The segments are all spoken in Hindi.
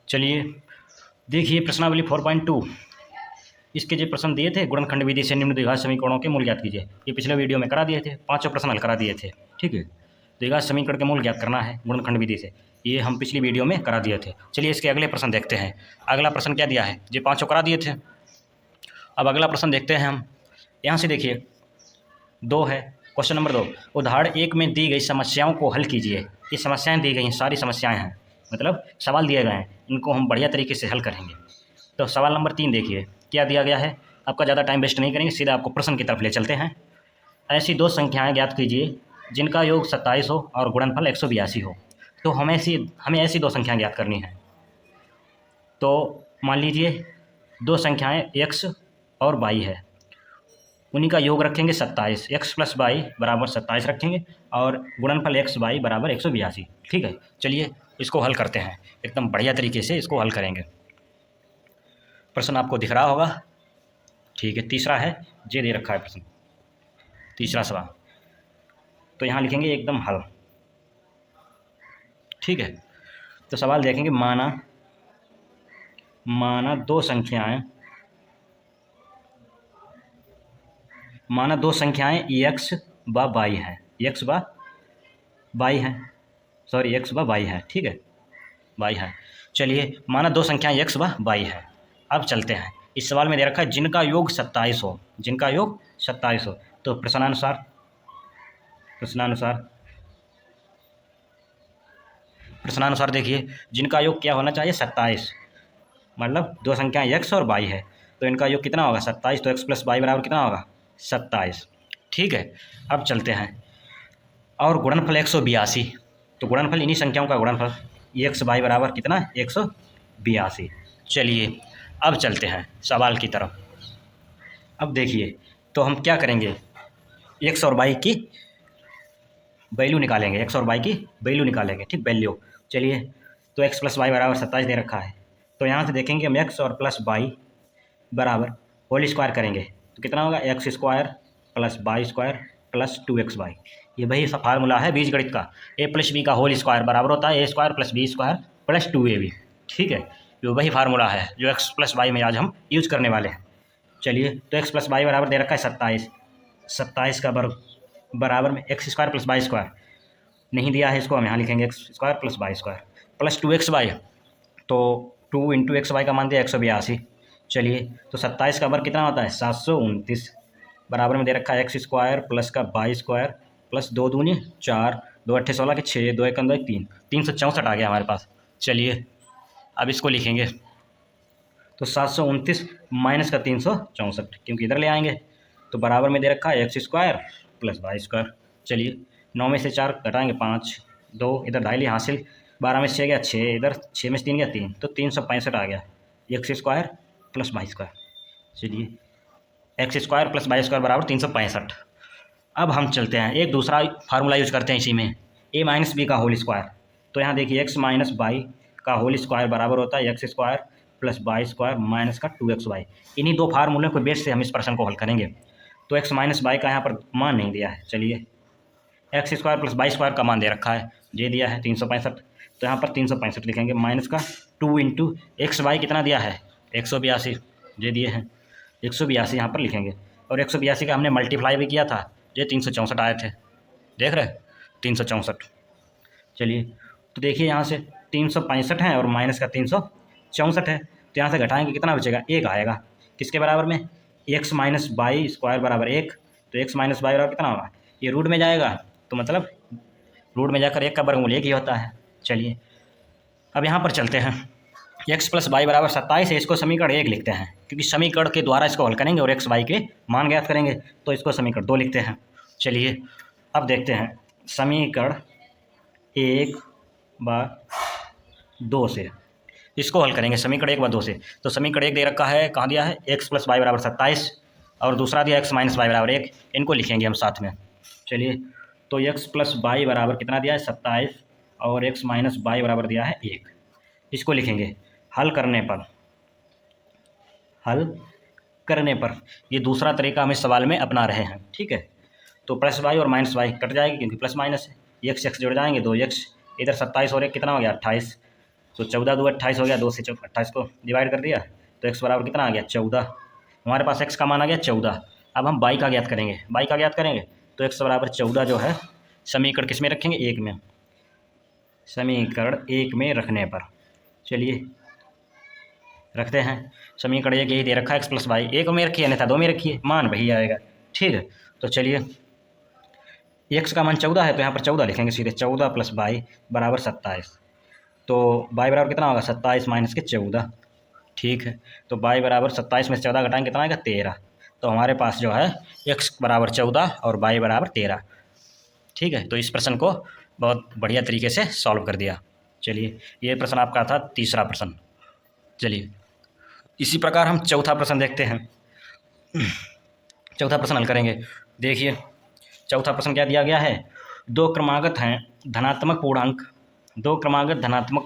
चलिए देखिए प्रश्नावली 4.2। इसके जो प्रश्न दिए थे, गुणनखंड विधि से निम्न द्विघात समीकरणों के मूल ज्ञात कीजिए। ये पिछले वीडियो में करा दिए थे, पांचों प्रश्न हल करा दिए थे। ठीक है, द्विघात समीकरण के मूल ज्ञात करना है गुणनखंड विधि से, ये हम पिछली वीडियो में करा दिए थे। चलिए इसके अगले प्रश्न देखते हैं। अगला प्रश्न क्या दिया है, ये पाँचों करा दिए थे। अब अगला प्रश्न देखते हैं हम। यहाँ से देखिए 2 है, क्वेश्चन नंबर 2। उदाहरण 1 में दी गई समस्याओं को हल कीजिए। ये समस्याएं दी गई हैं, सारी समस्याएं हैं, मतलब सवाल दिए गए हैं, इनको हम बढ़िया तरीके से हल करेंगे। तो सवाल नंबर 3 देखिए क्या दिया गया है। आपका ज़्यादा टाइम वेस्ट नहीं करेंगे, सीधा आपको प्रश्न की तरफ ले चलते हैं। ऐसी 2 संख्याएं ज्ञात कीजिए जिनका योग 27 हो और गुणनफल 182 हो। तो हमें ऐसी 2 संख्याएं ज्ञात करनी है। तो मान लीजिए 2 संख्याएं x और y है, उन्हीं का योग रखेंगे 27, x + y बराबर 27 रखेंगे और गुणनफल x y बराबर 182। ठीक है, चलिए इसको हल करते हैं, एकदम बढ़िया तरीके से इसको हल करेंगे। प्रश्न आपको दिख रहा होगा। ठीक है, तीसरा है, ये दे रखा है प्रश्न, तीसरा सवाल। तो यहाँ लिखेंगे एकदम हल। ठीक है, तो सवाल देखेंगे। माना दो संख्याएं x व y हैं, x व y है। ठीक है, y है। चलिए माना 2 संख्याएं x व y है। अब चलते हैं, इस सवाल में दे रखा है जिनका योग 27 हो, जिनका योग 27 हो। तो प्रश्नानुसार देखिए जिनका योग क्या होना चाहिए, 27, मतलब 2 संख्याएं x और y है, तो इनका योग कितना होगा, 27। तो x + y बराबर कितना होगा, 27। ठीक है, अब चलते हैं। और गुणनफल 182, तो गुणनफल इन्हीं संख्याओं का गुणनफल x y बराबर कितना, 182। चलिए अब चलते हैं सवाल की तरफ। अब देखिए तो हम क्या करेंगे, x और y की वैल्यू निकालेंगे, x और y की वैल्यू निकालेंगे। ठीक, वैल्यू। चलिए तो x + y बराबर 27 दे रखा है, तो यहाँ से देखेंगे हम x और प्लस y बराबर होल स्क्वायर करेंगे तो कितना होगा, x² + y² + 2xy। ये वही फार्मूला है बीजगणित का, a + b का होल स्क्वायर बराबर होता है a² + b² + 2ab। ठीक है, ये वही फार्मूला है जो x + y में आज हम यूज करने वाले हैं। चलिए तो x + y बराबर दे रखा है 27, 27 का वर्ग बराबर में x² + y² नहीं दिया है, इसको हम यहाँ लिखेंगे x² + y² + 2xy। तो 2 × xy का मान दिया 182। चलिए तो 27 का वर्ग कितना होता है, 729 बराबर में दे रखा है x² + y² + 2 दूनी 4, 2 8 16 के 6, 2 1 2 3, 364 आ गया हमारे पास। चलिए अब इसको लिखेंगे, तो 729 माइनस का 364, क्योंकि इधर ले आएंगे, तो बराबर में दे रखा है x² + y²। चलिए 9 में से 4 घटाएंगे 5, 2 इधर ढाई हासिल, 12 में से 6 गया 6, इधर 6 में से 3 गया 3, तो 365 आ गया x² + y²। चलिए x² + y² बराबर 365। अब हम चलते हैं, एक दूसरा फार्मूला यूज करते हैं इसी में, a - b का होल स्क्वायर। तो यहाँ देखिए x - y का होल स्क्वायर बराबर होता है x² + y² - 2xy। इन्हीं 2 फार्मूलों के बेस से हम इस प्रश्न को हल करेंगे। तो x - y का यहाँ पर मान नहीं दिया है, चलिए x² + y² का मान दे रखा है, ये दिया है 365, तो यहाँ पर 365 लिखेंगे, माइनस का 2 × xy कितना दिया है, 182, ये दिए हैं 182 यहाँ पर लिखेंगे, और 182 का हमने मल्टीप्लाई भी किया था, ये 364 आए थे, देख रहे 364। चलिए तो देखिए यहाँ से 365 है और माइनस का 364 है, तो यहाँ से घटाएंगे कितना बचेगा, 1 आएगा, किसके बराबर में, x - y² बराबर 1। तो x - y बराबर कितना होगा, ये रूट में जाएगा, तो मतलब रूट में जाकर 1 का वर्गमूल 1 ही होता है। चलिए अब यहाँ पर चलते हैं, x + y बराबर 27 है, इसको समीकरण 1 लिखते हैं, क्योंकि समीकरण के द्वारा इसको हल करेंगे और x y के मान ज्ञात करेंगे, तो इसको समीकरण 2 लिखते हैं। चलिए अब देखते हैं समीकरण 1/2 से इसको हल करेंगे, समीकरण 1/2 से। तो समीकरण 1 दे रखा है, कहाँ दिया है, x + y बराबर 27 और दूसरा दिया x - y बराबर 1, इनको लिखेंगे हम साथ में। चलिए तो x + y बराबर कितना दिया है, 27 और x - y बराबर दिया है 1, इसको लिखेंगे। हल करने पर ये दूसरा तरीका हम इस सवाल में अपना रहे हैं। ठीक है, तो +y और -y कट जाएगी, क्योंकि प्लस माइनस है, x जुड़ जाएंगे, 2x, इधर 27 और 1 कितना हो गया, 28, तो 14 2 28 हो गया, 2 से 28 को डिवाइड कर दिया तो x बराबर कितना आ गया 14। हमारे पास x का मान आ गया 14। अब हम y का ज्ञात करेंगे, y का ज्ञात करेंगे तो x बराबर 14 जो है समीकरण किस में रखेंगे, 1 में। समीकरण 1 में रखने पर चलिए रखते हैं। समीकरण 1 यही दे रखा है x प्लस वाई, 1 में रखिए अन्यथा 2 में रखिए, मान वही आएगा। ठीक है, तो चलिए x का मान 14 है तो यहाँ पर 14 लिखेंगे सीधे, 14 प्लस वाई बराबर 27। तो y बराबर कितना होगा 27 माइनस के 14। ठीक है, तो y बराबर 27 में से 14 घटाएंगे कितना आएगा 13। तो हमारे पास जो है x बराबर 14 और y बराबर 13। ठीक है, तो इस प्रश्न को बहुत बढ़िया तरीके से सॉल्व कर दिया। चलिए ये प्रश्न आपका था तीसरा प्रश्न। चलिए इसी प्रकार हम चौथा प्रश्न देखते हैं। चौथा प्रश्न हल करेंगे। देखिए चौथा प्रश्न क्या दिया गया है, दो क्रमागत धनात्मक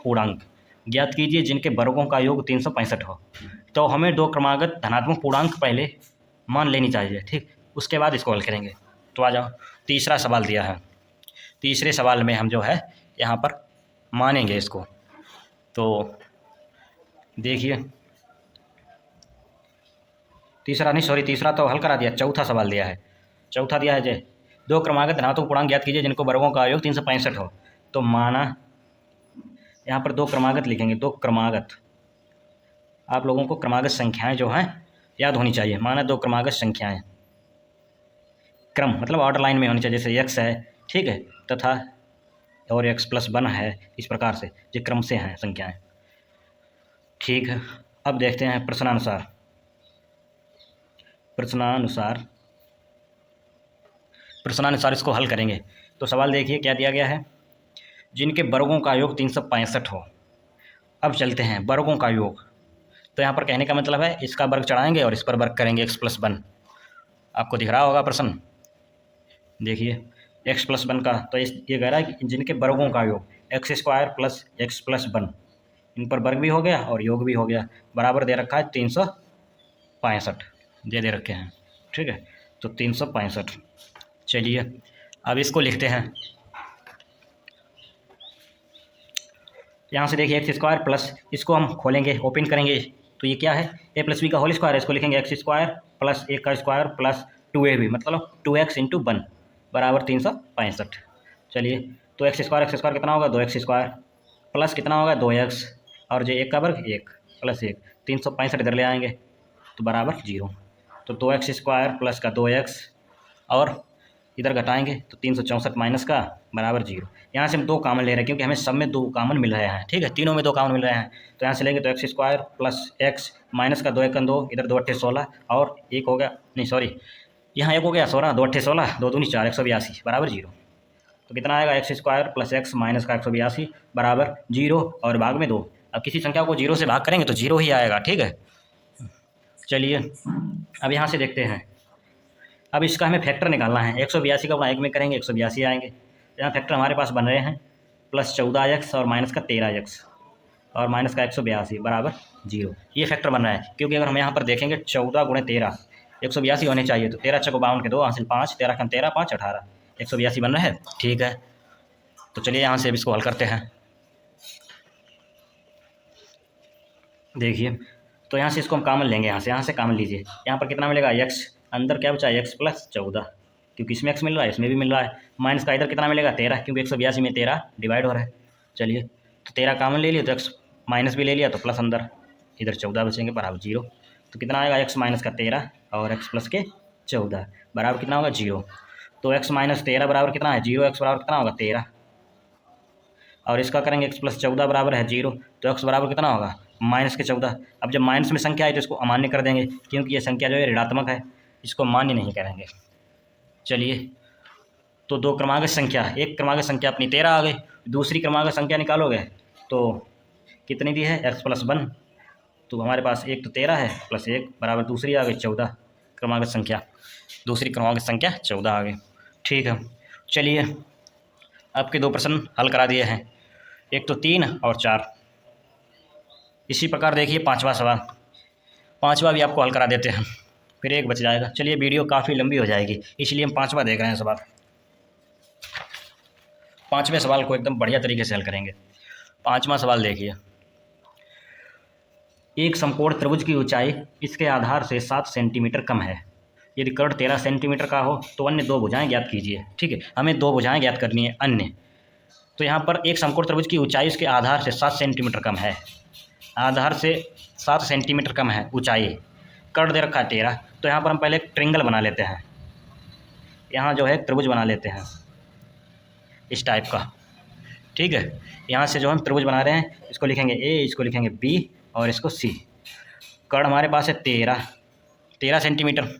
पूर्णांक ज्ञात कीजिए जिनके वर्गों का योग 365 हो। तो हमें दो क्रमागत धनात्मक पूर्णांक पहले मान लेनी चाहिए, ठीक, उसके बाद इसको हल करेंगे। तो आ जाओ, तीसरा सवाल दिया है, तीसरे सवाल में हम जो है यहाँ पर मानेंगे इसको। तो देखिए तीसरा तो हल करा दिया, चौथा सवाल दिया है। चौथा दिया है जे दो क्रमागत धनात्मक पूर्णांक ज्ञात कीजिए जिनको वर्गों का योग 365 हो। तो माना यहाँ पर दो क्रमागत लिखेंगे, दो क्रमागत, आप लोगों को क्रमागत संख्याएं जो हैं याद होनी चाहिए। माना दो क्रमागत संख्याएं, क्रम मतलब ऑर्डर लाइन में होनी चाहिए, जैसे x है, ठीक है, तथा और x प्लस 1 है, इस प्रकार से ये क्रम से हैं संख्याएं। ठीक है, अब देखते हैं प्रश्नानुसार इसको हल करेंगे। तो सवाल देखिए क्या दिया गया है, जिनके वर्गों का योग 365 हो। अब चलते हैं वर्गों का योग, तो यहाँ पर कहने का मतलब है इसका वर्ग चढ़ाएंगे और इस पर वर्ग करेंगे x प्लस 1। आपको दिख रहा होगा प्रश्न, देखिए x प्लस 1 का, तो ये कह रहा है कि जिनके वर्गों का योग x² प्लस x प्लस 1, इन पर वर्ग भी हो गया और योग भी हो गया, बराबर दे रखा है 365 दे रखे हैं। ठीक है, तो 365। चलिए अब इसको लिखते हैं। यहाँ से देखिए x² प्लस, इसको हम खोलेंगे, ओपन करेंगे, तो ये क्या है a प्लस बी का होल स्क्वायर है, इसको लिखेंगे x² प्लस a का स्क्वायर प्लस 2ab मतलब 2x इंटू 1 बराबर 365। चलिए तो x² कितना होगा 2x² प्लस कितना होगा 2x और जो 1 का वर्ग 1 प्लस 1, 365 इधर ले आएंगे तो बराबर 0। तो 2x² प्लस का 2x और इधर घटाएंगे तो 364 माइनस का बराबर 0। यहाँ से हम 2 कॉमन ले रहे हैं क्योंकि हमें सब में 2 कॉमन मिल रहे हैं। ठीक है, तीनों में 2 कॉमन मिल रहे हैं, तो यहाँ से लेंगे तो x² प्लस x माइनस का 2 1 2, इधर 2 8 16 और 1 हो गया, नहीं सॉरी यहाँ 1 हो गया 16, 2 8 16, 2 दूनी 4, 182 बराबर 0। तो कितना आएगा x² प्लस x माइनस का 182 बराबर 0 और भाग में 2। अब किसी संख्या को 0 से भाग करेंगे तो 0 ही आएगा। ठीक है, चलिए अब यहाँ से देखते हैं, अब इसका हमें फैक्टर निकालना है। 182 का 1 में करेंगे 182 आएंगे, यहाँ फैक्टर हमारे पास बन रहे हैं प्लस 14x और माइनस का 13x और माइनस का 182 बराबर 0। ये फैक्टर बन रहा है क्योंकि अगर हम यहाँ पर देखेंगे 14 गुणे 13 182 होने चाहिए, तो 13 को 52 के 2 हासिल 5, 13 कम 13 5 18 182 बन रहा है। ठीक है, तो चलिए यहाँ से अब इसको हल करते हैं। देखिए तो यहाँ से इसको हम कॉमन लेंगे, यहाँ से कॉमन लीजिए, यहाँ पर कितना मिलेगा x, अंदर क्या बचा x प्लस 14 क्योंकि इसमें x मिल रहा है इसमें भी मिल रहा है, माइनस का इधर कितना मिलेगा 13 क्योंकि 182 में 13 डिवाइड हो रहा है। चलिए तो 13 कॉमन ले लिया तो x माइनस भी ले लिया तो प्लस अंदर इधर 14 बचेंगे बराबर 0। तो कितना आएगा x माइनस का 13 और x प्लस के 14 बराबर कितना होगा 0। तो x माइनस 13 बराबर कितना है 0, x बराबर कितना होगा 13 और इसका करेंगे x प्लस 14 बराबर है 0, तो x बराबर कितना होगा माइनस के 14। अब जब माइनस में संख्या आई तो इसको अमान्य कर देंगे क्योंकि ये संख्या जो है ऋणात्मक है, इसको मान्य नहीं करेंगे। चलिए तो दो क्रमागत संख्या, एक क्रमागत संख्या अपनी 13 आ गई, दूसरी क्रमागत संख्या निकालोगे तो कितनी दी है x प्लस 1, तो हमारे पास एक तो 13 है प्लस 1 बराबर दूसरी आ गई 14 क्रमागत संख्या, दूसरी क्रमागत संख्या 14 आ गई। ठीक है, चलिए आपके 2 प्रश्न हल करा दिए हैं, एक तो 3 और 4। इसी प्रकार देखिए 5वां सवाल, 5वां भी आपको हल करा देते हैं, फिर एक बच जाएगा। चलिए वीडियो काफ़ी लंबी हो जाएगी इसलिए हम 5वां देख रहे हैं सवाल। 5वें सवाल को एकदम बढ़िया तरीके से हल करेंगे। 5वां सवाल देखिए, एक समकोण त्रिभुज की ऊंचाई इसके आधार से 7 सेंटीमीटर कम है। यदि कर्ण 13 सेंटीमीटर का हो तो अन्य दो भुजाएं ज्ञात कीजिए। ठीक है, हमें दो भुजाएं ज्ञात करनी है अन्य। तो यहाँ पर एक समकोण त्रिभुज की ऊंचाई इसके आधार से 7 सेंटीमीटर कम है। आधार से 7 सेंटीमीटर कम है ऊंचाई, कर्ण दे रखा है 13। तो यहाँ पर हम पहले एक ट्रिंगल बना लेते हैं। यहाँ जो है त्रिभुज बना लेते हैं इस टाइप का। ठीक है, यहाँ से जो हम त्रिभुज बना रहे हैं, इसको लिखेंगे ए, इसको लिखेंगे बी और इसको सी। कर्ण हमारे पास है 13 सेंटीमीटर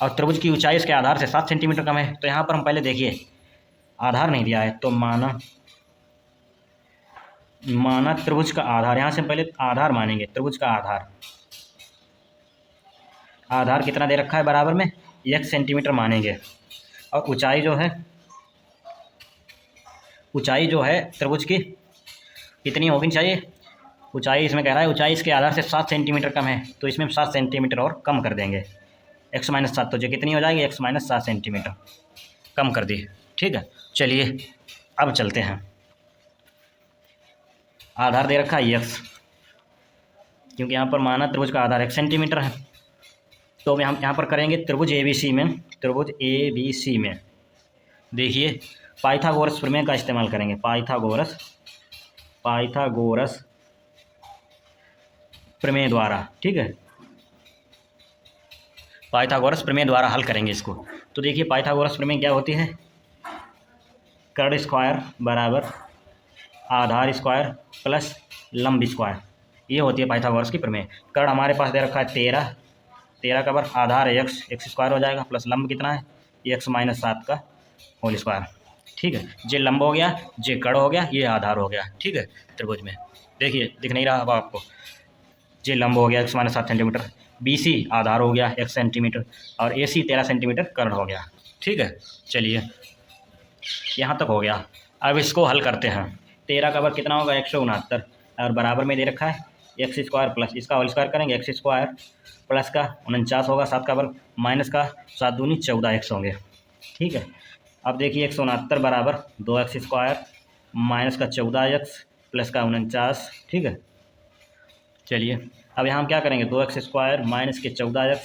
और त्रिभुज की ऊंचाई इसके आधार से 7 सेंटीमीटर कम है। तो यहाँ पर हम पहले देखिए, आधार नहीं दिया है तो माना त्रिभुज का आधार। यहाँ से हम पहले आधार मानेंगे, त्रिभुज का आधार कितना दे रखा है बराबर में 1 सेंटीमीटर मानेंगे। और ऊंचाई जो है त्रिभुज की कितनी होगी चाहिए, ऊंचाई इसमें कह रहा है ऊंचाई इसके आधार से 7 सेंटीमीटर कम है। तो इसमें हम 7 सेंटीमीटर और कम कर देंगे, x-7। तो जो कितनी हो जाएगी x-7 सेंटीमीटर कम कर दी। ठीक है, चलिए अब चलते हैं। आधार दे रखा है x, क्योंकि यहाँ पर माना त्रिभुज का आधार 1 सेंटीमीटर है। तो हम यहाँ पर करेंगे त्रिभुज ABC में देखिए पाइथागोरस प्रमेय का इस्तेमाल करेंगे। पाइथागोरस प्रमेय द्वारा, ठीक है, पाइथागोरस प्रमेय द्वारा हल करेंगे इसको। तो देखिए पाइथागोरस प्रमेय क्या होती है, कर्ण स्क्वायर बराबर आधार स्क्वायर प्लस लंब स्क्वायर, ये होती है पाइथागोरस की प्रमेय। कर्ण हमारे पास दे रखा है 13 का बर आधार है x स्क्वायर हो जाएगा, प्लस लंब कितना है x-7 का होल स्क्वायर। ठीक है, जे लंब हो गया, जे कर्ण हो गया, ये आधार हो गया। ठीक है, त्रिभुज में देखिए दिख नहीं रहा अब आपको, जे लंब हो गया x-7 सेंटीमीटर, BC आधार हो गया 1 सेंटीमीटर और AC 13 सेंटीमीटर कर्ण हो गया। ठीक है, चलिए यहाँ तक हो गया। अब इसको हल करते हैं। 13 का वर्ग कितना होगा 169 और बराबर में दे रखा है x स्क्वायर प्लस इसका होल स्क्वायर करेंगे x स्क्वायर प्लस का 49 होगा 7 का वर्ग माइनस का 7 दूनी 14x होंगे। ठीक है, अब देखिए 169 बराबर 2x स्क्वायर माइनस का 14x प्लस का 49। ठीक है, चलिए अब यहाँ हम क्या करेंगे 2x स्क्वायर माइनस के 14x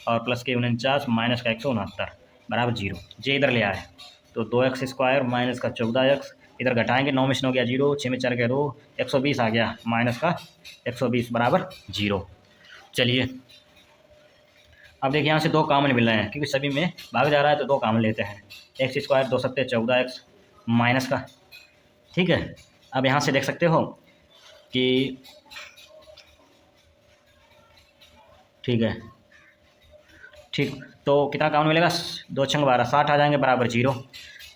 और प्लस के 49 माइनस का 169 बराबर 0। जे इधर ले आए तो 2x स्क्वायर माइनस का 14x इधर घटाएंगे, 9 में से 9 गया 0, 6 में 4 गया 2, 120 आ गया माइनस का 120 बराबर 0। चलिए अब देखिए यहाँ से 2 कॉमन मिल रहे हैं, क्योंकि सभी में भाग जा रहा है तो 2 कॉमन लेते हैं। x स्क्वायर 2 सत्ते 14x माइनस का। ठीक है, अब यहाँ से देख सकते हो कि ठीक है, ठीक, तो कितना कॉमन मिलेगा 2 छंग 12, 60 आ जाएंगे बराबर 0।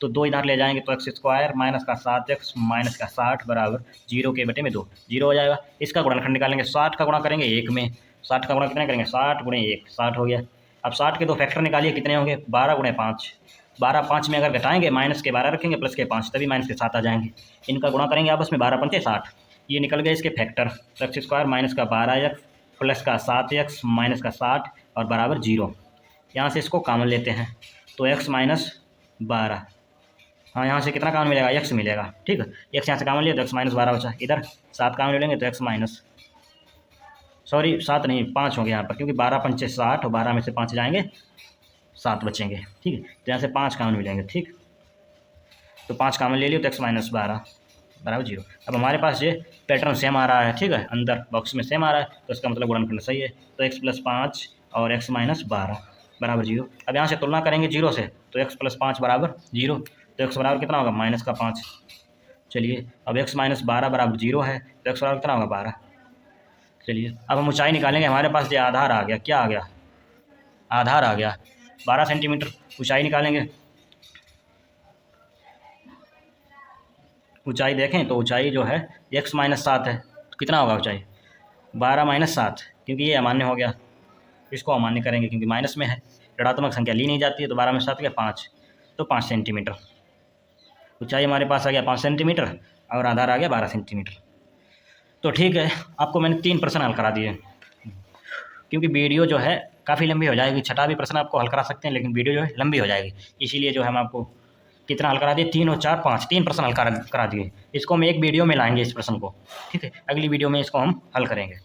तो 2 इधर ले जाएंगे तो x स्क्वायर माइनस का 7x माइनस का 60 बराबर 0 के बटे में 2, 0 हो जाएगा। इसका गुणनखंड निकालेंगे, 60 का गुणा करेंगे 1 में, 60 का गुणा कितना करेंगे 60 गुणे 1, 60 हो गया। अब 60 के 2 फैक्टर निकालिए, कितने होंगे 12 गुणे 5, 12 5 में अगर घटाएंगे माइनस के 12 रखेंगे प्लस के 5 तभी माइनस के 7 आ जाएंगे। इनका गुणा करेंगे आपस में 12 पंचे 60, ये निकल गए इसके फैक्टर। तो x स्क्वायर माइनस का 12x प्लस का 7x माइनस का 60 और बराबर 0। यहाँ से इसको कॉमन लेते हैं तो x-12, हाँ यहाँ से कितना कॉमन मिलेगा x मिलेगा। ठीक है, x यहाँ से कॉमन लिया तो x-12 बचा, इधर 7 कॉमन लेंगे तो सॉरी 7 नहीं 5 होंगे यहाँ पर, क्योंकि 12 पंचे 60 और 12 में से 5 जाएंगे 7 बचेंगे। ठीक है, तो यहाँ से 5 कॉमन मिलेंगे। ठीक, तो 5 कॉमन ले लियो तो x-12 बराबर 0। अब हमारे पास ये पैटर्न सेम आ रहा है। ठीक है, अंदर बॉक्स में सेम आ रहा है तो इसका मतलब गुणनखंड सही है। तो x + 5 और x-12 बराबर 0। अब यहाँ से तुलना करेंगे 0 से तो x + 5 बराबर 0, तो x बराबर कितना होगा माइनस का 5। चलिए अब x-12 बराबर 0 है तो x बराबर कितना होगा 12। चलिए अब हम ऊंचाई निकालेंगे, हमारे पास ये आधार आ गया, क्या आ गया आधार आ गया 12 सेंटीमीटर। ऊंचाई निकालेंगे, ऊंचाई देखें तो ऊंचाई जो है x-7 है तो कितना होगा ऊंचाई 12 - 7, क्योंकि ये अमान्य हो गया, इसको अमान्य करेंगे क्योंकि माइनस में है, ऋणात्मक संख्या ली नहीं जाती है। तो 12 में 7 गया 5, तो 5 सेंटीमीटर ऊंचाई हमारे पास आ गया 5 सेंटीमीटर और आधार आ गया 12 सेंटीमीटर। तो ठीक है, आपको मैंने 3 प्रश्न हल करा दिए, क्योंकि वीडियो जो है काफ़ी लंबी हो जाएगी। छठा भी प्रश्न आपको हल करा सकते हैं लेकिन वीडियो जो है लंबी हो जाएगी, इसीलिए जो है हम आपको कितना हल करा दिए 3 और 4 5 3 प्रश्न हल करा दिए। इसको हम एक वीडियो में लाएंगे इस प्रश्न को। ठीक है, अगली वीडियो में इसको हम हल करेंगे।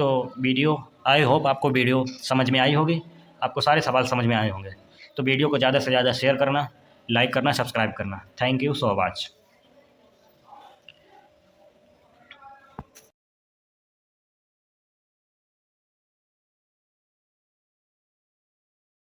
तो वीडियो आई होप आपको वीडियो समझ में आई होगी, आपको सारे सवाल समझ में आए होंगे। तो वीडियो को ज़्यादा से ज़्यादा शेयर करना, लाइक करना, सब्सक्राइब करना। Thank you so much.